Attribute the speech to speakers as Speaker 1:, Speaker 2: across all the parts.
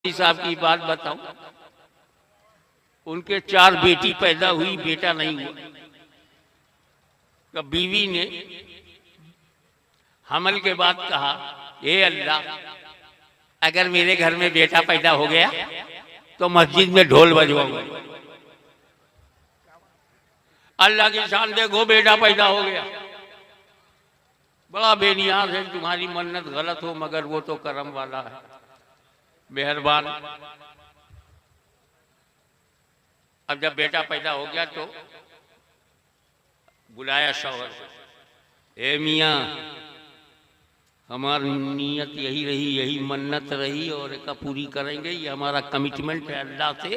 Speaker 1: साहब की बात बताऊं, उनके 4 बेटी पैदा हुई, बेटा नहीं हुआ। तो बीवी ने हमल के बाद कहा, हे अल्लाह, अगर मेरे घर में बेटा पैदा हो गया तो मस्जिद में ढोल बजवाऊंगा। अल्लाह की शान देखो, बेटा पैदा हो गया। बड़ा बेनियाज है, तुम्हारी मन्नत गलत हो मगर वो तो करम वाला है, मेहरबान। अब जब बेटा पैदा हो गया तो बुलाया शौहर को, ए मियाँ, हमारी नीयत यही रही, यही मन्नत रही और इसका पूरी करेंगे। ये हमारा कमिटमेंट है अल्लाह से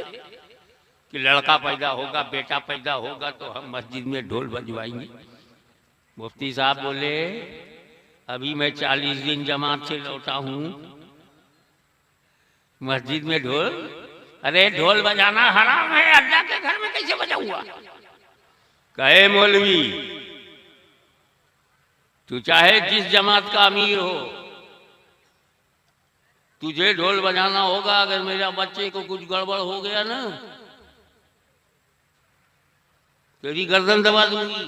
Speaker 1: कि लड़का पैदा होगा, बेटा पैदा होगा तो हम मस्जिद में ढोल बजवाएंगे। मुफ्ती साहब बोले, अभी मैं 40 दिन जमात से लौटा हूँ, मस्जिद में ढोल? अरे ढोल बजाना हराम है, अल्लाह के घर में कैसे बजाऊंगा? कहे मौलवी, तू चाहे जिस जमात का अमीर हो, तुझे ढोल बजाना होगा। अगर मेरा बच्चे को कुछ गड़बड़ हो गया ना, तेरी गर्दन दबा दूंगी।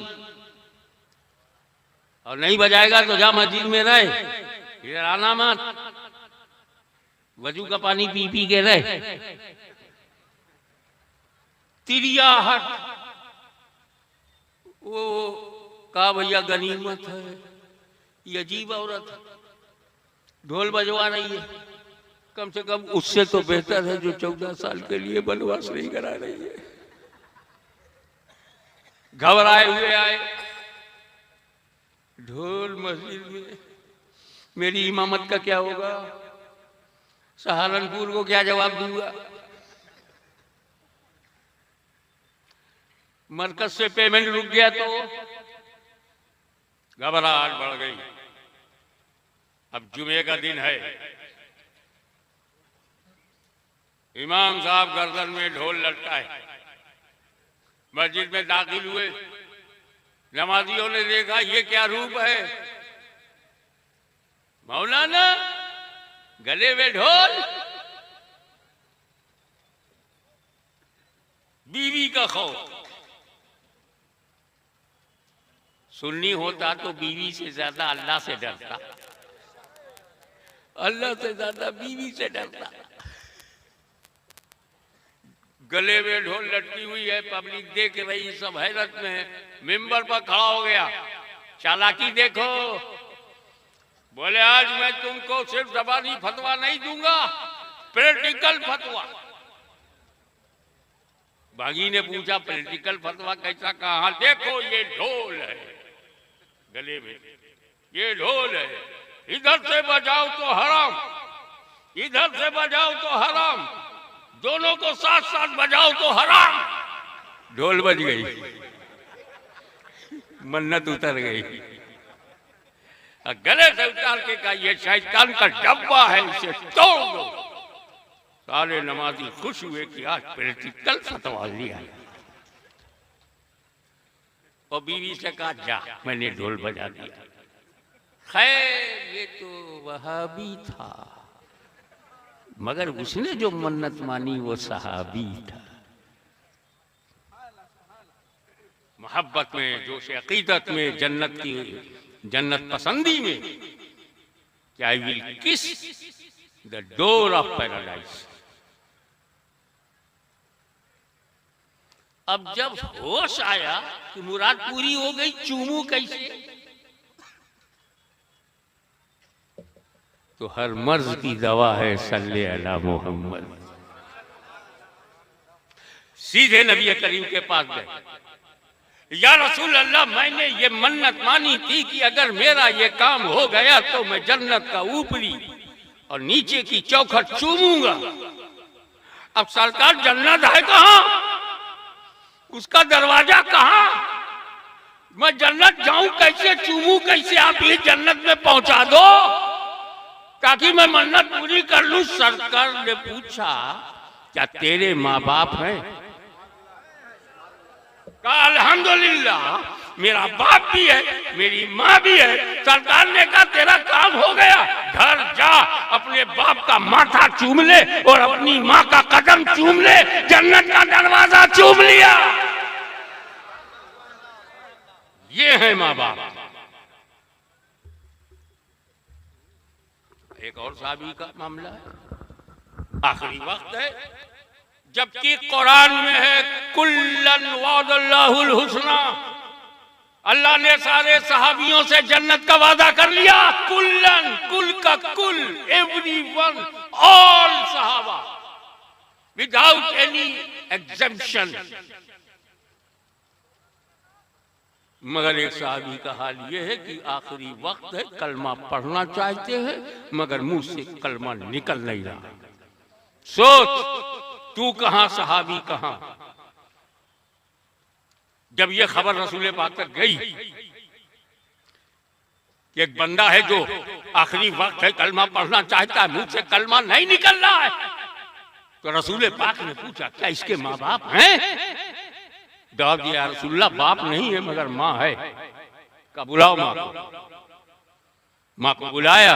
Speaker 1: और नहीं बजाएगा तो जा मस्जिद में रहे, इधर आना मत, वजू का पानी पी पी के रहे। तिरियाहट, वो कहा भैया गनीमत है, ये अजीब औरत ढोल बजवा रही है, कम से कम उससे तो बेहतर है जो 14 साल के लिए बनवास नहीं करा रही है। घबराए हुए आए, ढोल मस्जिद में, मेरी इमामत का क्या होगा? सहारनपुर को क्या जवाब दूंगा? मरकज से पेमेंट रुक गया तो घबराहट बढ़ गई। अब जुमे का दिन है, इमाम साहब गर्दन में ढोल लटकाए मस्जिद में दाखिल हुए। नमाजियों ने देखा, ये क्या रूप है? मौलाना गले में ढोल। बीवी का खौफ, सुन्नी होता तो बीवी से ज्यादा अल्लाह से डरता, अल्लाह से ज्यादा बीवी से डरता। गले में ढोल लटकी हुई है, पब्लिक देख रही, सब हैरत में है। मिंबर पर खड़ा हो गया, चालाकी देखो, बोले आज मैं तुमको सिर्फ ज़बानी फतवा नहीं दूंगा, प्रैक्टिकल फतवा। बागी ने पूछा, प्रैक्टिकल फतवा कैसा? कहा, देखो ये ढोल है गले में, ये ढोल है, इधर से बजाओ तो हराम, इधर से बजाओ तो हराम, दोनों को साथ साथ बजाओ तो हराम। ढोल बज गई, मन्नत उतर गई। गले से उतार के कहा, ये शैतान का डब्बा है, इसे तोड़ दो। सारे नमाजी खुश हुए कि आज प्रैक्टिकल फतवा लिया है। और बीवी से कहा, जा, मैंने ढोल बजा दिया। खैर ये तो वहाबी था, मगर उसने जो मन्नत मानी वो सहाबी था। मोहब्बत में, जोश अकीदत में, जन्नत पसंदी में, कि आई विल किस द डोर ऑफ पैराडाइज। अब जब होश आया कि मुराद पूरी हो गई, चूमू कैसे? तो हर मर्ज की दवा है सल्ले अला मोहम्मद। सीधे नबी करीम के पास गए, या रसूल अल्लाह, मैंने ये मन्नत मानी थी कि अगर मेरा ये काम हो गया तो मैं जन्नत का ऊपरी और नीचे की चौखट चूमूंगा। अब सरकार जन्नत है कहाँ? उसका दरवाजा कहाँ? मैं जन्नत जाऊं कैसे, चूमू कैसे? आप ये जन्नत में पहुंचा दो ताकि मैं मन्नत पूरी कर लूं। सरकार ने पूछा, क्या तेरे माँ बाप हैं? कहा, अल्हम्दुलिल्लाह, मेरा बाप भी है, मेरी माँ भी है। सरकार ने कहा तेरा काम हो गया, घर जा, अपने बाप का माथा चूम ले और अपनी माँ का कदम चूम ले, जन्नत का दरवाजा चूम लिया। ये है माँ बाप। एक और साहबी का मामला है, आखिरी वक्त है, जबकि कुरान में है कुल्लन वादल्लाहुल हुस्ना, अल्लाह ने सारे सहाबियों से जन्नत का वादा कर लिया। कुल्लन, कुल का कुल, एवरीवन, ऑल सहाबा, विदाउट एनी एग्जम्पशन। मगर एक साहबी का हाल ये है कि आखिरी वक्त है, कलमा पढ़ना चाहते हैं मगर मुंह से कलमा निकल नहीं रहा। सोच तू कहां, सहाबी कहां। जब ये खबर रसूल पाक तक गई कि एक बंदा है जो आखिरी वक्त है, कलमा पढ़ना चाहता है, मुंह से कलमा नहीं निकल रहा है, तो रसूल पाक ने पूछा क्या इसके माँ बाप हैं? जवाब दिया रसूलुल्लाह बाप नहीं है मगर माँ है। का बुलाओ माँ को। माँ को बुलाया।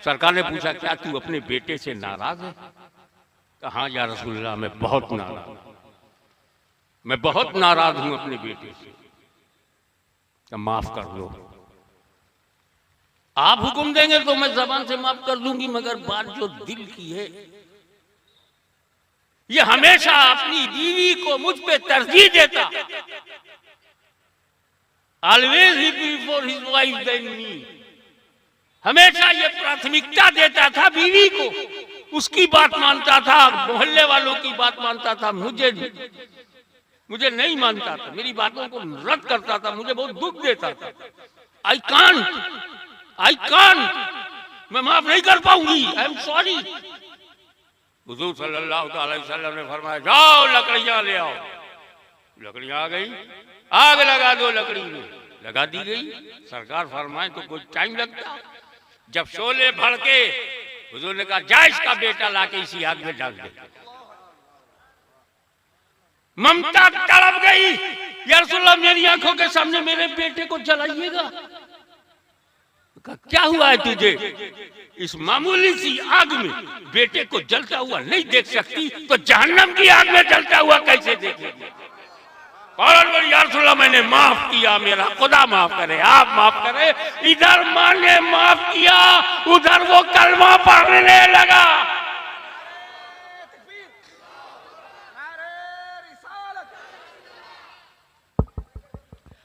Speaker 1: सरकार ने पूछा क्या तू अपने बेटे से नाराज है? कहा या रसूलुल्लाह मैं बहुत नाराज हूं, मैं बहुत नाराज हूं अपने बेटे से, तो माफ कर दो। आप हुक्म देंगे तो मैं जबान से माफ कर दूंगी, मगर बात जो दिल की है, ये हमेशा अपनी बीवी को मुझ पे तरजीह देता। ऑलवेज ही before his wife then me. हमेशा ये प्राथमिकता देता था बीवी को, उसकी बात मानता था, मोहल्ले वालों की बात मानता था, मुझे नहीं मानता था, मेरी बातों को रद्द करता था, मुझे बहुत दुख देता था। आई कांट, मैं माफ नहीं कर पाऊंगी, आई एम सॉरी। हुजूर सल्लल्लाहु अलैहि वसल्लम ने फरमाया जाओ लकड़ियां ले आओ। लकड़ियां आ गई, आग लगा दो, लकड़ी में लगा दी गई। सरकार फरमाए तो कुछ टाइम लगता। जब शोले भड़के, हुजूर ने कहा जायश का बेटा लाके इसी आग में डाल दे। ममता तड़प गई, या रसूलल्लाह मेरी आंखों के सामने मेरे बेटे को जलाइएगा। क्या हुआ है तुझे? इस मामूली सी आग में बेटे को जलता हुआ नहीं देख सकती तो जहन्नम की आग में जलता हुआ कैसे देखेगी? या रसूलल्लाह मैंने माफ किया, मेरा खुदा माफ करे, आप माफ करे। इधर मां ने माफ किया, उधर वो कलमा पढ़ने लगा।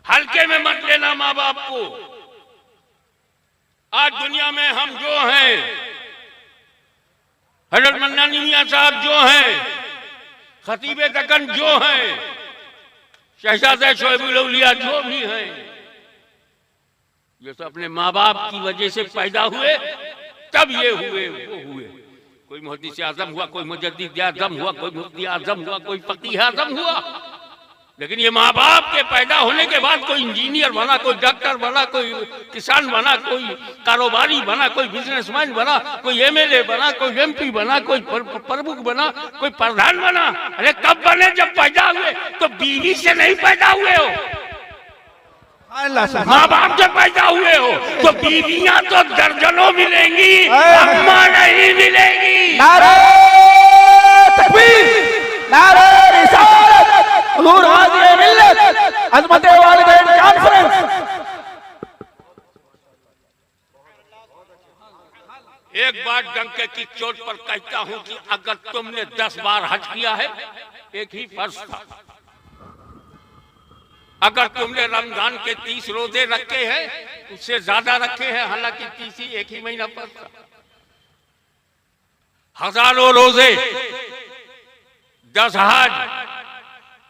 Speaker 1: हल्के में मत लेना माँ बाप को। आज दुनिया में हम जो हैं, हजरत मन्नानी मियां साहब जो हैं, खतीबे दक्कन जो हैं, शहजादे शोएबुल औलिया जो भी हैं, ये तो अपने माँ बाप की वजह से पैदा हुए, तब ये हुए वो हुए। कोई मुहद्दिस आजम हुआ, कोई मुजद्दिद आजम हुआ, कोई मुफ्ती आजम हुआ, कोई फकीह आजम हुआ, लेकिन ये माँ बाप के पैदा होने के बाद कोई इंजीनियर बना, कोई डॉक्टर बना, कोई किसान बना, कोई कारोबारी बना, कोई बिजनेसमैन बना, कोई एमएलए बना, कोई एमपी बना, कोई प्रमुख बना, कोई प्रधान बना। अरे कब बने? जब पैदा हुए। तो बीवी से नहीं पैदा हुए हो, माँ बाप से पैदा हुए हो। तो बीवियां तो दर्जनों मिलेंगी, अम्मा नहीं मिलेगी।
Speaker 2: नारे तकबीर, नारे रिसालत, हुजूर हाज़िर मिल्लत, अज़मत वालिदैन कॉन्फ्रेंस।
Speaker 1: एक बात डंके की चोट पर कहता हूं कि अगर तुमने 10 बार हज किया है, एक ही फर्ज था। अगर तुमने रमजान के 30 रोजे रखे हैं, उससे ज्यादा रखे हैं, हालांकि 30 ही एक ही महीना फर्ज था। हजारों रोजे, 10 हज,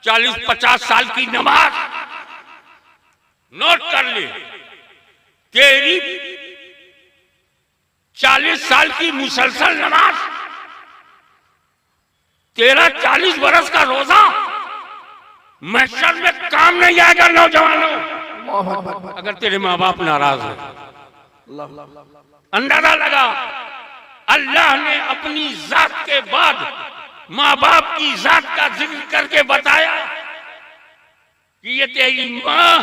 Speaker 1: 40-50 साल की नमाज, नोट कर ले। तेरी 40 साल की मुसलसल नमाज, तेरा 40 बरस का रोजा महशर में काम नहीं आएगा। नौजवानों, अगर तेरे माँ बाप नाराज है, अंदाजा लगा, अल्लाह ने अपनी जात के बाद माँ बाप की जात का जिक्र करके बताया कि ये तेरी माँ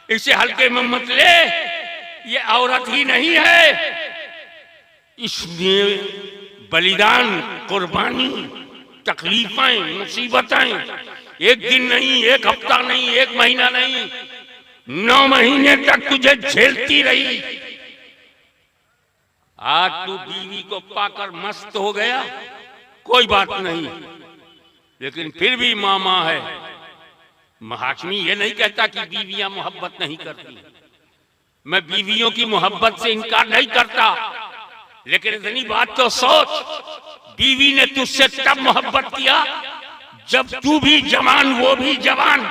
Speaker 1: इसे हल्के में मत ले, ये औरत ही नहीं है, इसने बलिदान, कुर्बानी, तकलीफें, मुसीबतें एक दिन नहीं, एक हफ्ता नहीं, एक महीना नहीं, 9 महीने तक तुझे झेलती रही। आज तू बीवी को पाकर मस्त हो गया, कोई बात नहीं, लेकिन फिर भी मामा है। हाशमी ये नहीं कहता कि बीवियां मोहब्बत नहीं करती, मैं बीवियों की मोहब्बत से इनकार नहीं करता, लेकिन इतनी बात तो सोच, बीवी ने तुझसे तब मोहब्बत किया जब तू भी जवान, वो भी जवान।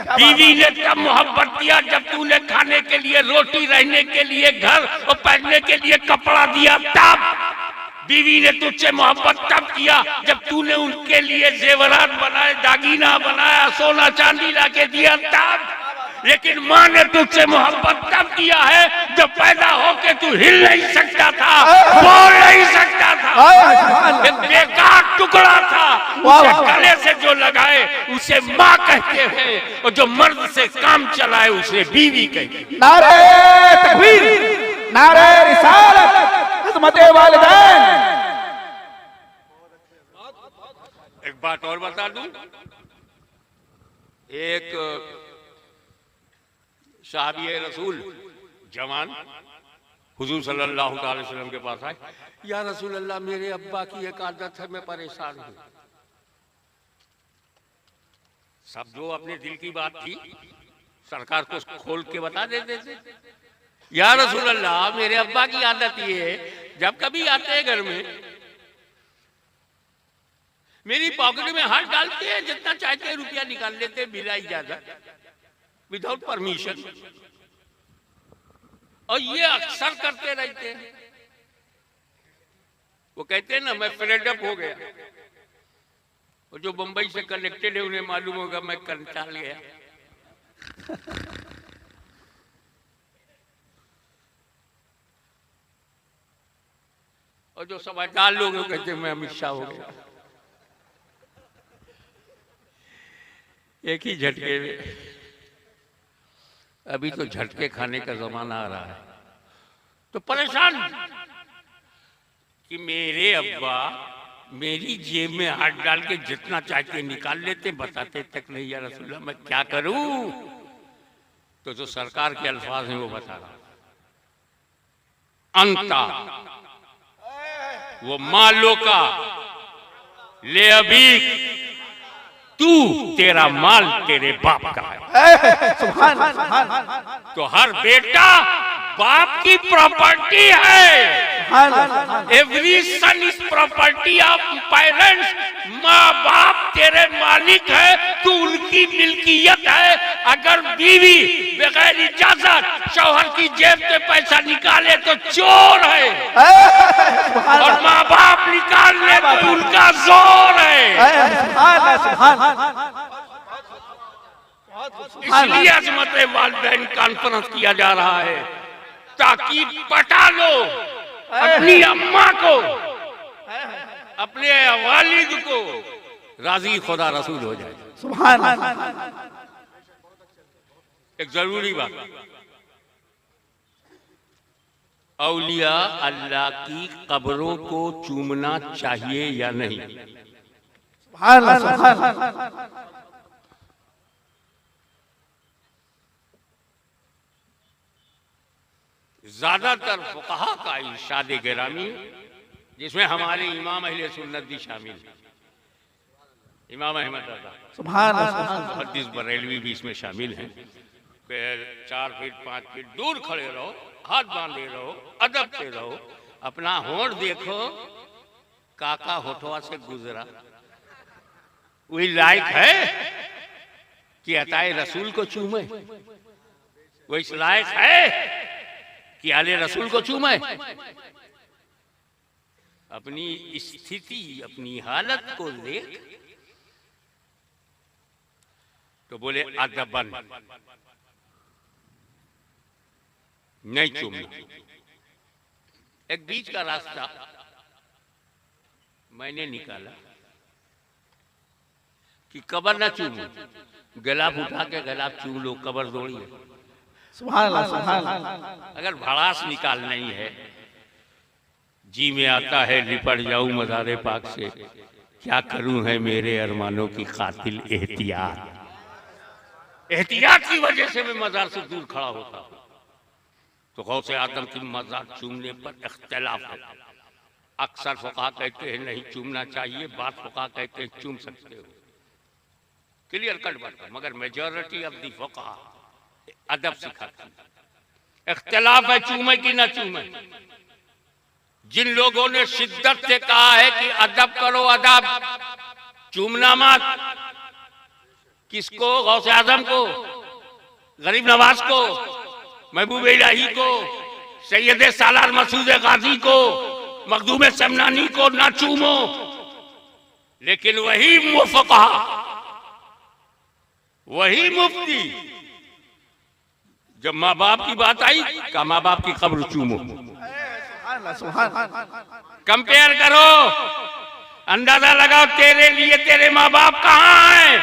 Speaker 1: बीवी ने तब मोहब्बत किया जब तूने खाने के लिए रोटी, रहने के लिए घर और पहनने के लिए कपड़ा दिया। तब बीवी ने तुझसे मोहब्बत तब किया जब तूने उनके लिए जेवरात बनाए, दागीना बनाया, सोना चांदी लाके दिया। तब लेकिन माँ ने तुझसे मोहब्बत तब किया है जब पैदा होके तू हिल नहीं सकता था, बोल नहीं सकता था, एक बेकार टुकड़ा था, उसे गले से जो लगाए उसे माँ कहते हैं, और जो मर्द से काम चलाए उसे बीवी कहते हैं।
Speaker 2: नारे तकबीर, नारे रिसालत, अज़मते वालिदैन।
Speaker 1: एक बात और बता दूं, एक साहबी रसूल जवान हुजूर सल्लल्लाहु अलैहि वसल्लम के पास आए, या रसूल अल्लाह, मेरे अब्बा की एक आदत है, मैं परेशान हूं। सब जो अपने दिल की बात थी सरकार को खोल के बता देते थे। या रसूल अल्लाह, मेरे अब्बा की आदत ये है, जब कभी आते हैं घर में मेरी पॉकेट में हाथ डालते हैं, जितना चाहते हैं रुपया निकाल लेते हैं बिना इजाजत, विदाउट परमिशन, और ये अक्सर करते रहते हैं। वो कहते हैं ना, मैं फेड अप हो गया, और जो बंबई से कनेक्टेड है उन्हें मालूम होगा मैं कंटाल गया। और जो समझदार लोग हैं कहते हैं मैं अमित शाह हो गया। एक ही झटके में, अभी तो झटके खाने का जमाना आ रहा है, तो परेशान कि मेरे अब्बा मेरी जेब में हाथ डाल के जितना चाहते निकाल लेते, बताते तक नहीं या रसूलल्लाह मैं क्या करूं। तो जो सरकार के अल्फाज हैं वो बता रहा, अंता वो मालो का ले, अभी तू, तेरा माल तेरे बाप का है।
Speaker 2: सुभान अल्लाह।
Speaker 1: तो हर बेटा बाप की प्रॉपर्टी है। Every son is property of parents. माँ बाप तेरे मालिक है, तू उनकी मिल्कियत है। अगर बीवी बगैर इजाजत शौहर की जेब से पैसा निकाले तो चोर है, और माँ बाप निकाल ले तो उनका जोर है। इसलिए अज़मत वालिदैन कॉन्फ्रेंस किया जा रहा है, ताकि पटा लो अपनी अम्मा को, अपने वालिद को, राजी खुदा रसूल हो जाए।
Speaker 2: सुभान अल्लाह।
Speaker 1: एक जरूरी बात, औलिया अल्लाह की कब्रों को चूमना चाहिए या नहीं?
Speaker 2: सुभान अल्लाह।
Speaker 1: ज्यादातर फुक़हा का इरशाद गिरामी, जिसमें हमारे इमाम अहले सुन्नत भी शामिल है, इमाम अहमद रज़ा,
Speaker 2: सुभान अल्लाह,
Speaker 1: हदीस बरेलवी भी इसमें शामिल हैं। 4 फीट 5 फीट दूर खड़े रहो, हाथ बांधे रहो, अदब से रहो, अपना होंठ देखो, काका होठवा से गुजरा, वही लायक है कि अताए रसूल को चूमे? वो इस लायक है कि आले रसूल को चूमे? अपनी स्थिति, अपनी हालत को देख तो बोले अदबन, नहीं चूमना। एक बीच का रास्ता मैंने निकाला कि कबर ना चूमो, गिलाफ उठा के गिलाफ चूम लो, कबर दौड़ी है।
Speaker 2: सुभान अल्लाह, सुभान अल्लाह।
Speaker 1: अगर भड़ास निकालना ही है, जी में आता है लिपट जाऊं मज़ारे पाक से, क्या करूं है मेरे अरमानों की कातिल एहतियात। एहतियात की वजह से मैं मज़ार से दूर खड़ा होता हूं। तो गौसे आदम की मज़ार चूमने पर इख्तिलाफ है। अक्सर फुक़हा कहते हैं नहीं चूमना चाहिए, बाद फुक़हा कहते हैं चूम सकते हो। क्लियर कट बात है, मगर मेजॉरिटी ऑफ दी फुक़हा अदब सिखाती है। इख्तिलाफ है चूमे की ना चूमे। जिन लोगों ने शिद्दत से कहा है कि अदब करो, अदब, चूमना मत, किसको? गौसे आजम को, गरीब नवाज को, महबूब इलाही को, सैयद सालार मसूद गाजी को, मखदूम समनानी को ना चूमो। लेकिन वही मुफक़हा, वही मुफ्ती, जब माँ बाप की बात आई कहा माँ बाप की कब्र चूमो। कंपेयर करो, अंदाजा लगाओ तेरे लिए तेरे माँ बाप कहाँ हैं।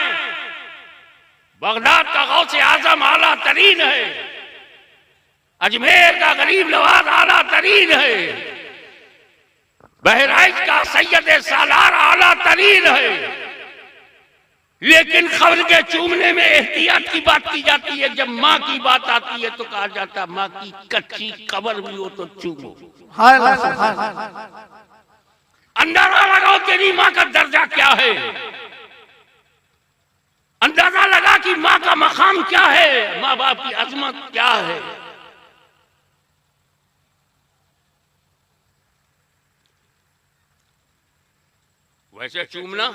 Speaker 1: बगदाद का गौसे आजम आला तरीन है, अजमेर का गरीब नवाज आला तरीन है, बहराइच का सैयद सालार आला तरीन है। लेकिन खबर के चूमने में एहतियात की बात की जाती है। जब माँ की बात आती है तो कहा जाता है माँ की कच्ची कब्र भी हो तो चूमो। अंदाजा लगाओ तेरी माँ का दर्जा क्या है, अंदाजा लगा कि माँ का मकाम क्या है, माँ बाप की अजमत क्या है। वैसे चूमना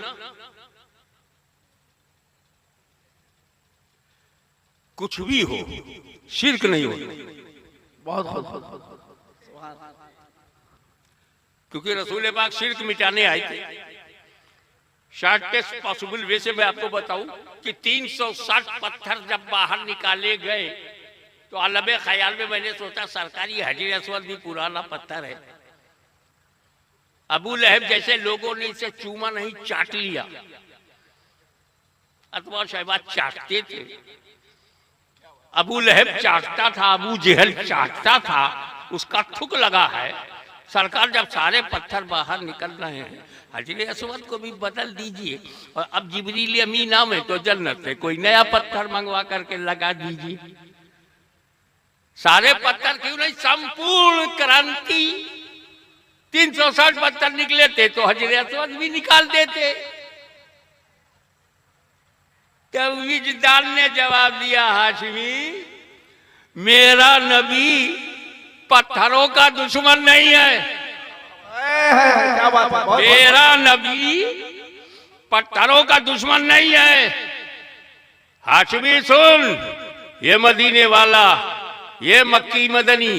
Speaker 1: कुछ भी हो, शिर्क नहीं हो।
Speaker 2: बहुत
Speaker 1: क्योंकि रसूल पाक शिर्क मिटाने आए थे। शॉर्टेस्ट पॉसिबल वे से मैं आपको बताऊं कि 360 पत्थर जब बाहर निकाले गए तो अलबे ख्याल में मैंने सोचा सरकारी हजर असवद भी पुराना पत्थर है। अबू लहब जैसे लोगों ने इसे चूमा नहीं, चाट लिया। अथवा शहबाज चाटते थे, अबू लहब चाटता था, अबू जहल चाटता था, उसका थुक लगा है। सरकार जब सारे पत्थर बाहर निकल रहे हैं, हजर असवद को भी बदल दीजिए और अब जिब्रील अमीन नाम है तो जन्नत से कोई नया पत्थर मंगवा करके लगा दीजिए। सारे पत्थर क्यों नहीं, संपूर्ण क्रांति 360 पत्थर निकले थे तो हजर असवद भी निकाल देते। तब विजदान ने जवाब दिया, हाशमी मेरा नबी पत्थरों का दुश्मन नहीं है।
Speaker 2: क्या बात है,
Speaker 1: मेरा नबी पत्थरों का दुश्मन नहीं है। हाशमी सुन, ये मदीने वाला, ये मक्की मदनी,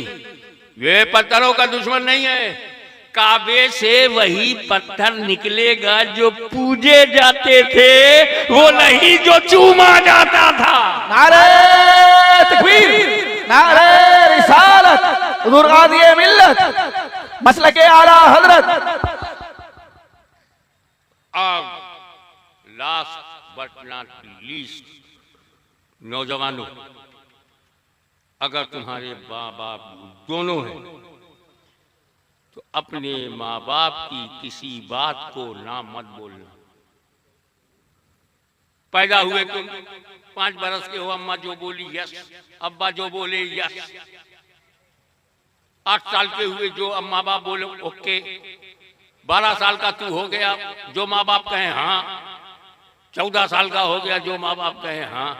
Speaker 1: ये पत्थरों का दुश्मन नहीं है। काबे से वही पत्थर निकलेगा जो पूजे जाते थे, वो नहीं जो चूमा जाता था।
Speaker 2: नारे तकबीर, नारे रिसालत, हुजूर गाज़ी मिल्लत, मसलके आला हजरत।
Speaker 1: अब लास्ट बट नॉट लीस्ट, नौजवानों, अगर तुम्हारे माँ बाप दोनों हैं तो अपने माँ बाप की किसी बात को ना मत बोलना। पैदा हुए तुम 5 बरस के हो, अम्मा जो बोली यस, अब्बा जो बोले यस। 8 साल के हुए, जो अम्मा बाप बोले ओके। 12 साल का तू हो गया, जो माँ बाप कहे हाँ। 14 साल का हो गया, जो माँ बाप कहे हाँ।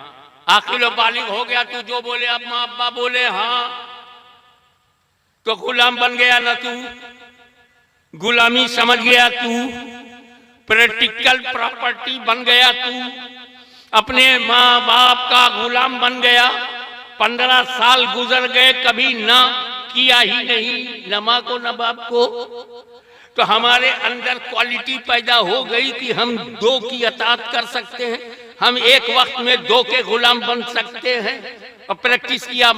Speaker 1: आखिर बालिग हो गया, तू जो बोले अम्मा अब्बा बोले हाँ, तो गुलाम बन गया ना तू, गुलामी समझ गया तू, प्रैक्टिकल प्रॉपर्टी बन गया तू, अपने माँ बाप का गुलाम बन गया। 15 साल गुजर गए, कभी ना किया ही नहीं, न माँ को न बाप को। तो हमारे अंदर क्वालिटी पैदा हो गई कि हम 2 की अतात कर सकते हैं, हम एक वक्त में 2 के गुलाम बन सकते हैं। और प्रैक्टिस किया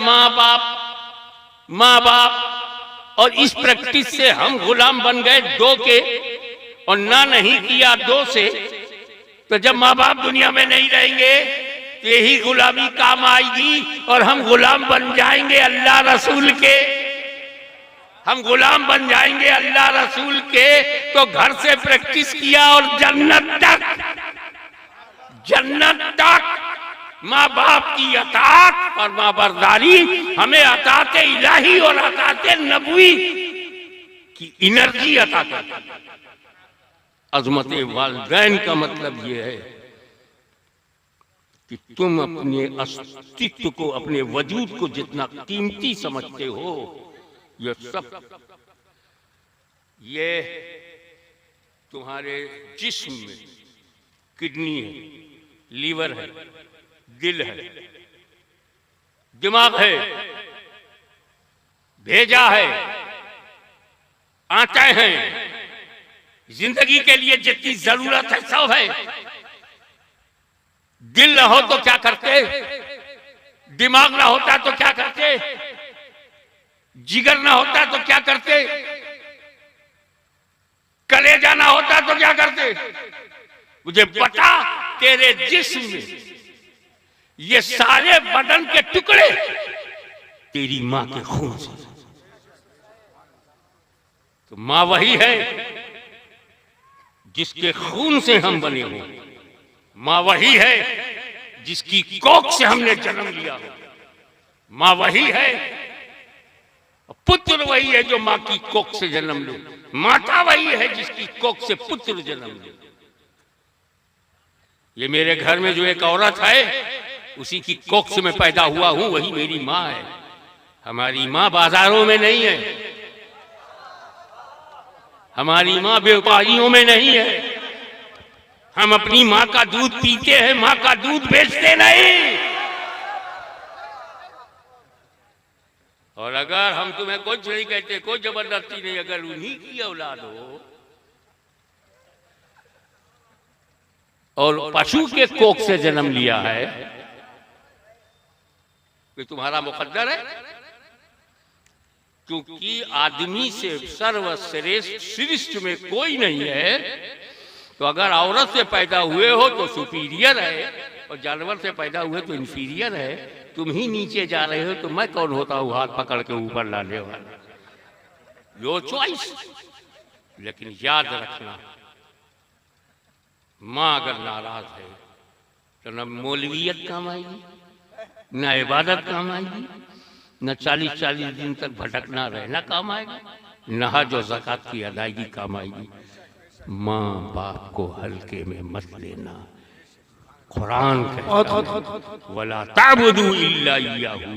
Speaker 1: माँ बाप, और इस प्रैक्टिस से हम गुलाम बन गए 2 के, और ना नहीं किया 2 से तो जब माँ बाप दुनिया में नहीं रहेंगे तो यही गुलामी काम आएगी और हम गुलाम बन जाएंगे अल्लाह रसूल के। हम गुलाम बन जाएंगे अल्लाह रसूल के। तो घर से प्रैक्टिस किया और जन्नत तक माँ बाप की अतात और माँ बरदारी हमें अताते इलाही और अताते नबवी की एनर्जी अता करती। अजमत वालिदैन का मतलब यह है कि तुम अपने अस्तित्व को, अपने वजूद को जितना कीमती समझते हो, ये सब ये तुम्हारे जिस्म में किडनी है, लीवर है, दिल है, दिमाग है, भेजा है, आंखें हैं, जिंदगी के लिए जितनी जरूरत है सब है। दिल ना हो तो क्या करते, दिमाग ना होता तो क्या करते, जिगर ना होता तो क्या करते, कलेजा ना होता तो क्या करते। मुझे बता, तेरे जिस्म में ये सारे बदन के टुकड़े तेरी मां के खून से। तो मां वही है जिसके खून से हम बने हो। मां वही है जिसकी कोख से हमने जन्म लिया हो। मां वही है, पुत्र वही है जो मां की कोख से जन्म ले। माता वही है जिसकी कोख से पुत्र जन्म ले। ये मेरे घर में जो एक औरत है, उसी की कोख से मैं पैदा हुआ हूं, वही मेरी मां है। हमारी मां बाजारों में नहीं है, हमारी मां व्यापारियों में नहीं है। हम अपनी मां का दूध पीते हैं, मां का दूध बेचते नहीं। और अगर हम तुम्हें कुछ नहीं कहते, कोई जबरदस्ती नहीं, अगर उन्हीं की औलाद हो और पशु के कोख से जन्म लिया है, तो तुम्हारा मुकद्दर है। क्योंकि आदमी से सर्वश्रेष्ठ सृष्टि में कोई नहीं है। तो अगर औरत से पैदा हुए हो तो सुपीरियर है, और जानवर से पैदा हुए तो इंफीरियर है। तुम ही नीचे जा रहे हो तो मैं कौन होता हूं हाथ पकड़ के ऊपर लाने वाला। Your choice. लेकिन याद रखना, मां अगर नाराज है तो न मौलवियत काम आएगी, न इबादत काम आएगी, न 40-40 दिन तक भटकना रहना काम आएगा, न हज और ज़कात की अदायगी काम आएगी। माँ बाप को हल्के में मत लेना। कुरान कहता वला ताबुदू इल्ला इय्याहू,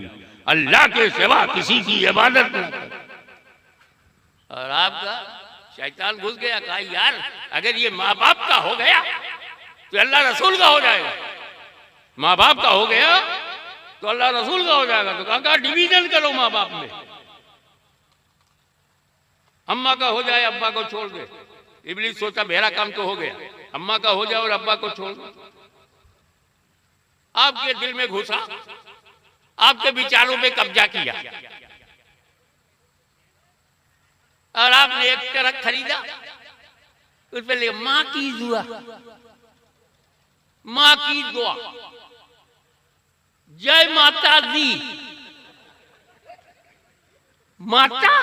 Speaker 1: अल्लाह के सिवा किसी की इबादत न करो। और आपका शैतान घुस गया, कहा यार अगर ये माँ बाप का हो गया तो अल्लाह रसूल का हो जाएगा। माँ बाप का हो गया तो अल्लाह रसूल का हो जाएगा। तो कहा डिवीजन करो माँ बाप में। अम्मा का हो जाए, अब्बा को छोड़ दे। इब्लीस सोचा मेरा काम तो हो गया, अम्मा का हो जाए और अब्बा को छोड़ दो। आपके दिल में घुसा, आपके विचारों पे कब्जा किया और आपने एक ट्रक खरीदा, उस पर ले माँ की दुआ, माँ की दुआ, जय माता दी। माता,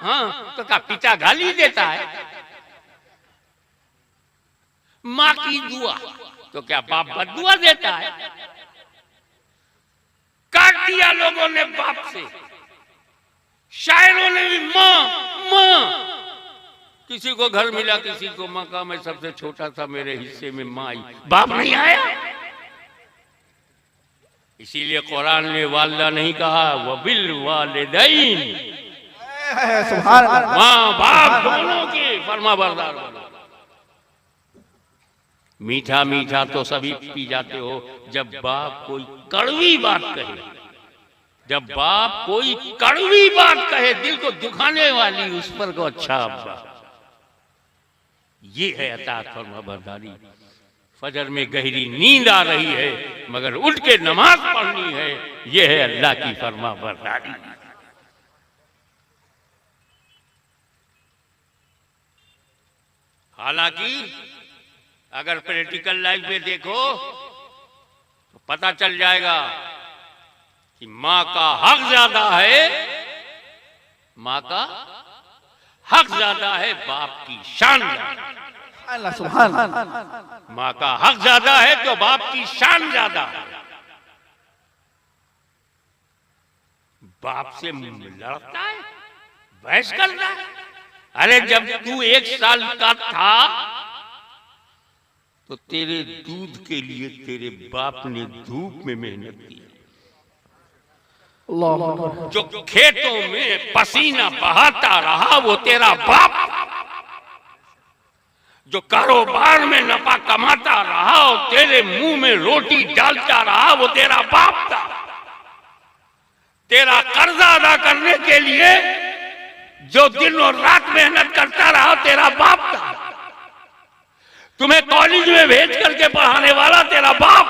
Speaker 1: हाँ तो क्या पिता गाली देता है? माँ की दुआ तो क्या बाप बदुआ देता है? काट दिया लोगों ने बाप से। शायरों ने भी माँ माँ। किसी को घर मिला, किसी को मकान में सबसे छोटा था, मेरे हिस्से में माँ आई, बाप नहीं आया। इसीलिए कुरान ने वालिदा नहीं कहा, वबिल वालिदैन, माँ बाप दोनों की फरमाबरदार बनो। मीठा मीठा तो सभी पी जाते हो, जब बाप कोई कड़वी बात कहे, जब बाप कोई कड़वी बात कहे, दिल को दुखाने वाली, उस पर को अच्छा अब्बा। ये है अताअत फरमाबरदारी। फजर में गहरी नींद आ रही है मगर उठ के नमाज पढ़नी है, ये है अल्लाह की फरमाबरदारी। हालांकि अगर पॉलिटिकल लाइफ में देखो तो पता चल जाएगा कि माँ का हक ज्यादा है, माँ का हक ज्यादा है, बाप की शान ज्यादा।
Speaker 2: सुभान अल्लाह।
Speaker 1: माँ का हक ज्यादा है तो बाप की शान ज्यादा है। बाप से लड़ता है, बहस करता है। अरे जब तू 1 साल का था तो तेरे दूध के लिए तेरे बाप ने धूप में मेहनत की। जो खेतों में पसीना बहाता रहा वो तेरा बाप। जो कारोबार में नफा कमाता रहा और तेरे मुंह में रोटी डालता रहा वो तेरा बाप था। तेरा कर्जा अदा करने के लिए जो दिन और रात मेहनत करता रहा तेरा बाप था। तुम्हें कॉलेज में भेज करके पढ़ाने वाला तेरा बाप।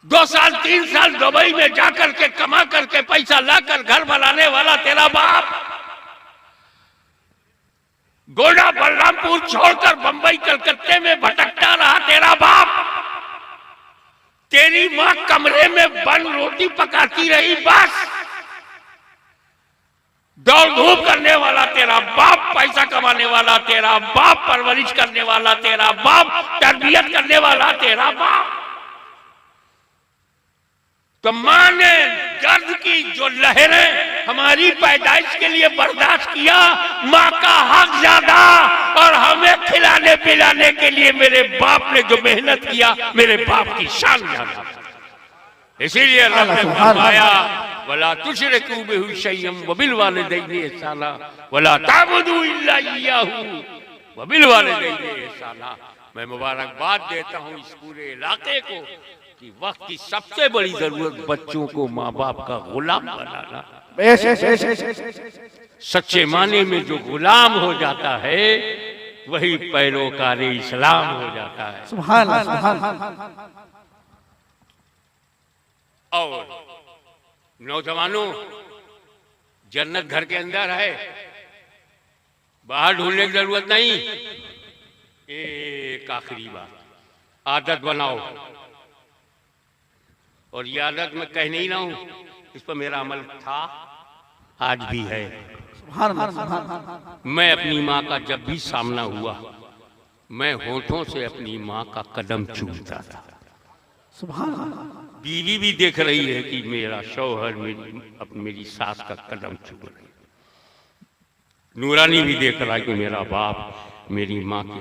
Speaker 1: 2 साल 3 साल दुबई में जाकर के कमा करके पैसा लाकर घर बनाने वाला तेरा बाप। गोंडा बलरामपुर छोड़कर बंबई कलकत्ते में भटकता रहा तेरा बाप। तेरी मां कमरे में बन रोटी पकाती रही बस। दौड़ धूप करने वाला तेरा बाप, पैसा कमाने वाला तेरा बाप, परवरिश करने वाला तेरा बाप, तरबियत करने वाला तेरा बाप। तो मां ने दर्द की जो लहरें हमारी पैदाइश के लिए बर्दाश्त किया, मां का हक ज्यादा। और हमें खिलाने पिलाने के लिए मेरे बाप ने जो मेहनत किया, मेरे बाप की शान ज्यादा। इसीलिए अल्लाह ने फरमाया वला तुशरिकू बिही शैअन व बिल वालिदैनि इहसाना वला ताबुदू इल्ला इय्याहू व बिल वालिदैनि इहसाना। मैं मुबारकबाद देता हूँ इस पूरे इलाके को कि वक्त की सबसे बड़ी जरूरत बच्चों को माँ बाप का गुलाम बनाना। सच्चे माने में जो गुलाम हो जाता है वही पैरोकार इस्लाम हो जाता है।
Speaker 2: सुभान अल्लाह।
Speaker 1: और नौजवानों, जन्नत घर के अंदर है, बाहर ढूंढने की जरूरत नहीं। एक आखिरी बात, आदत बनाओ। और ये आदत मैं कह नहीं रहा हूं, इस पर मेरा अमल था, आज भी है। मैं अपनी माँ का जब भी सामना हुआ, मैं होठों से अपनी माँ का कदम चूमता था। बीवी भी देख रही है कि मेरा शौहर मेरी सास का कदम चूम रही है। नूरानी भी देख रहा है कि मेरा बाप मेरी माँ के,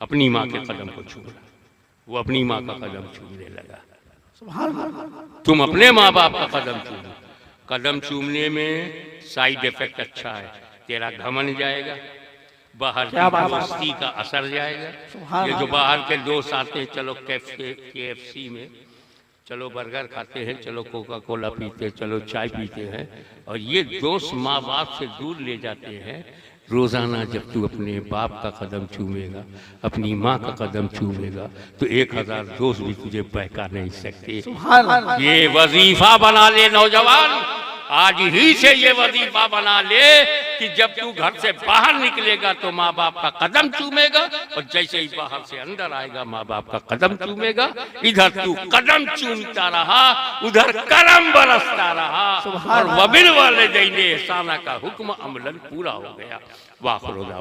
Speaker 1: अपनी माँ के कदम को चूम रहा है। वो अपनी माँ का कदम चूमने लगा। तुम अपने माँ बाप का कदम चूमो। कदम चूमने में साइड इफेक्ट अच्छा है, तेरा घमंड जाएगा, बाहर की दोस्ती का असर जाएगा। ये जो बाहर के दोस्त आते हैं, चलो KFC में, चलो बर्गर खाते हैं, चलो कोका कोला पीते हैं, चलो चाय पीते हैं, और ये दोस्त माँ बाप से दूर ले जाते हैं। रोजाना जब तू अपने बाप का कदम चूमेगा, अपनी माँ का कदम चूमेगा, तो 1000 दोस्त भी तुझे बहका नहीं सकते। ये वजीफा बना ले नौजवान, आज ही से ये वजीफा बना ले कि जब तू घर से बाहर निकलेगा तो माँ बाप का कदम चूमेगा, और जैसे ही बाहर से अंदर आएगा माँ बाप का कदम चूमेगा। इधर तू कदम चूमता रहा, उधर करम बरसता रहा, और वबिल वालिदैनि इहसाना का हुक्म अमलन पूरा हो गया। वाखिर दावा।